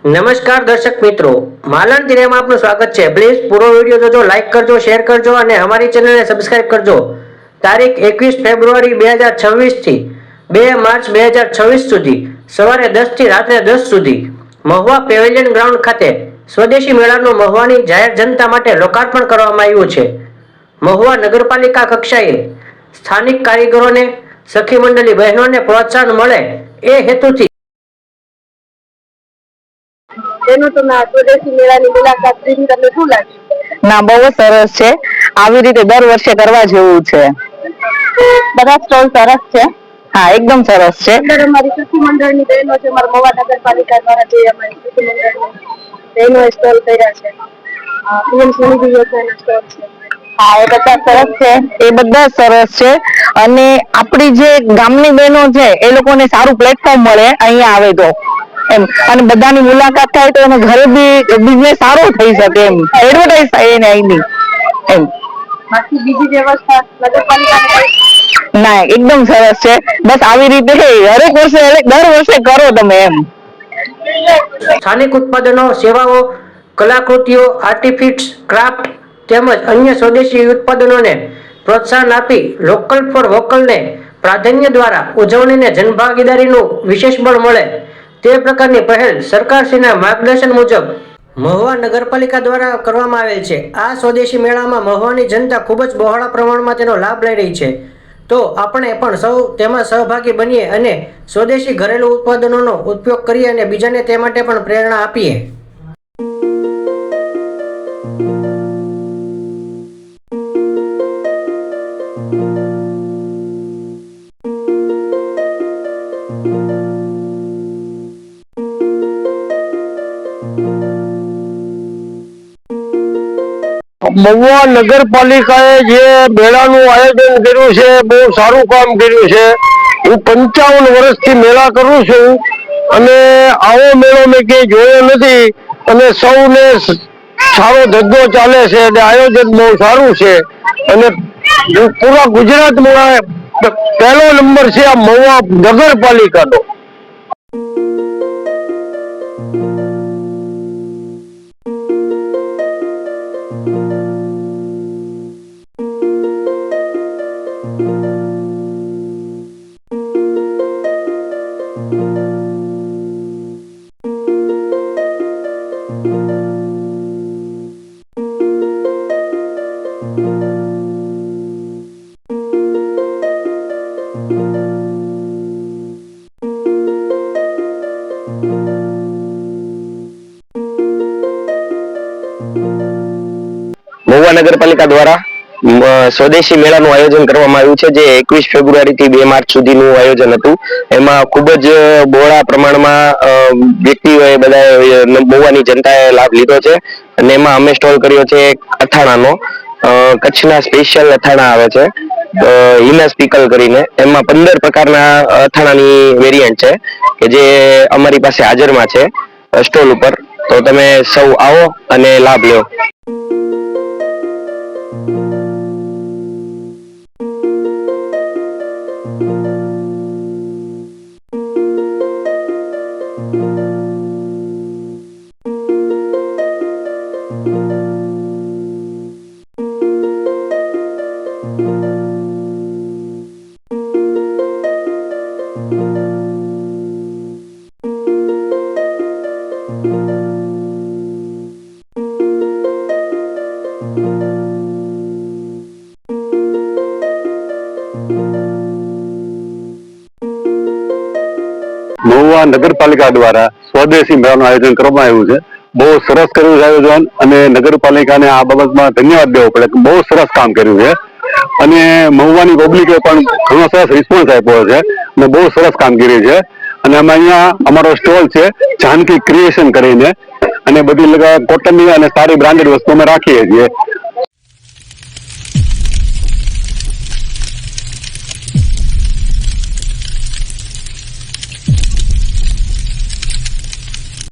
નમસ્કાર દર્શક મિત્રો, માલણ દિનેમાં આપનું સ્વાગત છે। પ્લીઝ પૂરો વિડીયો જોજો, લાઈક કરજો, શેર કરજો અને અમારી ચેનલને સબસ્ક્રાઇબ કરજો। તારીખ 21 ફેબ્રુઆરી 2026 થી 2 માર્ચ 2026 સુધી સવારે 10 થી રાત્રે 10 સુધી મહુવા પેવેલિયન ગ્રાઉન્ડ ખાતે સ્વદેશી મેળાનું મહુવાની જાહેર જનતા માટે લોકાર્પણ કરવામાં આવ્યું છે। મહુવા નગરપાલિકા કક્ષાએ સ્થાનિક કારીગરોને, સખી મંડળી બહેનોને પ્રોત્સાહન મળે એ હેતુથી સ્વદેશી મેળાની મુલાકાત લીધી, તમને શું લાગે? ના, બહુ સરસ છે। આવી રીતે દર વર્ષે કરવા જેવું છે। બધા સ્ટોલ સરસ છે। હા, એકદમ સરસ છે। અમારી સખી મંડળની બહેનો છે, અમારા મહુવા નગરપાલિકા દ્વારા જે અમારી સખી મંડળની બહેનોએ સ્ટોલ કર્યા છે, પીએમ સ્વનિધિ યોજનાના સ્ટોલ છે। હા, એ બધા સરસ છે। એ બધા સરસ છે અને આપણી જે ગામની બહેનો છે એ લોકોને સારું પ્લેટફોર્મ મળે અહીંયા આવે તો એમ, અને બધાની મુલાકાત થાય તો એને ઘરે બી બિઝનેસ સારો થઈ શકે એમ, એડવર્ટાઇઝ થાય એને અહીંની એમ। બાકી બીજી વ્યવસ્થા નગરપાલિકાની ના, એકદમ સરસ છે। બસ આવી રીતે હરેક વર્ષે દર વર્ષે કરો તમે એમ। સ્થાનિક ઉત્પાદનો, સેવાઓ, કલાકૃતિઓ, આર્ટિફિક્સ, ક્રાફ્ટ તેમજ અન્ય સ્વદેશી ઉત્પાદનોને પ્રોત્સાહન આપી લોકલ ફોર વોકલને પ્રાધાન્ય દ્વારા ઉજવણીને જનભાગીદારીનું વિશેષ બળ મળે તે પ્રકારની પહેલ સરકારશ્રીના માર્ગદર્શન મુજબ મહુવા નગરપાલિકા દ્વારા કરવામાં આવેલ છે। આ સ્વદેશી મેળામાં મહુવાની જનતા ખૂબ જ બહોળા પ્રમાણમાં તેનો લાભ લઈ રહી છે, તો આપણે પણ સૌ તેમાં સહભાગી બનીએ અને સ્વદેશી ઘરેલું ઉત્પાદનોનો ઉપયોગ કરીએ અને બીજાને તે માટે પણ પ્રેરણા આપીએ। મહુવા નગરપાલિકાએ જે મેળાનું આયોજન કર્યું છે બહુ સારું કામ કર્યું છે। હું 55 વર્ષથી મેળા કરું છું અને આવો મેળો મેં ક્યાંય જોયો નથી અને સૌને સારો ધંધો ચાલે છે અને આયોજન બહુ સારું છે અને પૂરા ગુજરાતમાં પહેલો નંબર છે આ મહુવા નગરપાલિકાનો। મહુવા નગરપાલિકા દ્વારા સ્વદેશી મેળાનું આયોજન કરવામાં આવ્યું છે, જે 21 ફેબ્રુઆરી થી 2 માર્ચ સુધીનું આયોજન હતું। એમાં ખૂબ જ બહોળા પ્રમાણમાં વ્યક્તિઓએ બધા મહુવાની જનતાએ લાભ લીધો છે અને એમાં અમે સ્ટોલ કર્યો છે અથાણાનો। કચ્છના સ્પેશિયલ અથાણા આવે છે હિના સ્પીકલ કરીને, એમાં 15 પ્રકારના અથાણાની વેરિયન્ટ છે કે જે અમારી પાસે હાજરમાં છે સ્ટોલ ઉપર, તો તમે સૌ આવો અને લાભ લો। મહુવા નગરપાલિકા દ્વારા સ્વદેશી મેળાનું આયોજન કરવામાં આવ્યું છે। બહુ સરસ કર્યું છે આયોજન અને નગરપાલિકાને આ બાબતમાં ધન્યવાદ દેવો પડે, બહુ સરસ કામ કર્યું છે અને મહુવાની પબ્લિકે પણ ઘણો સરસ રિસ્પોન્સ આપ્યો છે અને બહુ સરસ કામગીરી છે। અને અમે અહીંયા અમારો સ્ટોલ છે જાનકી ક્રિએશન કરીને અને બધી કોટનની અને સારી બ્રાન્ડેડ વસ્તુ અમે રાખીએ છીએ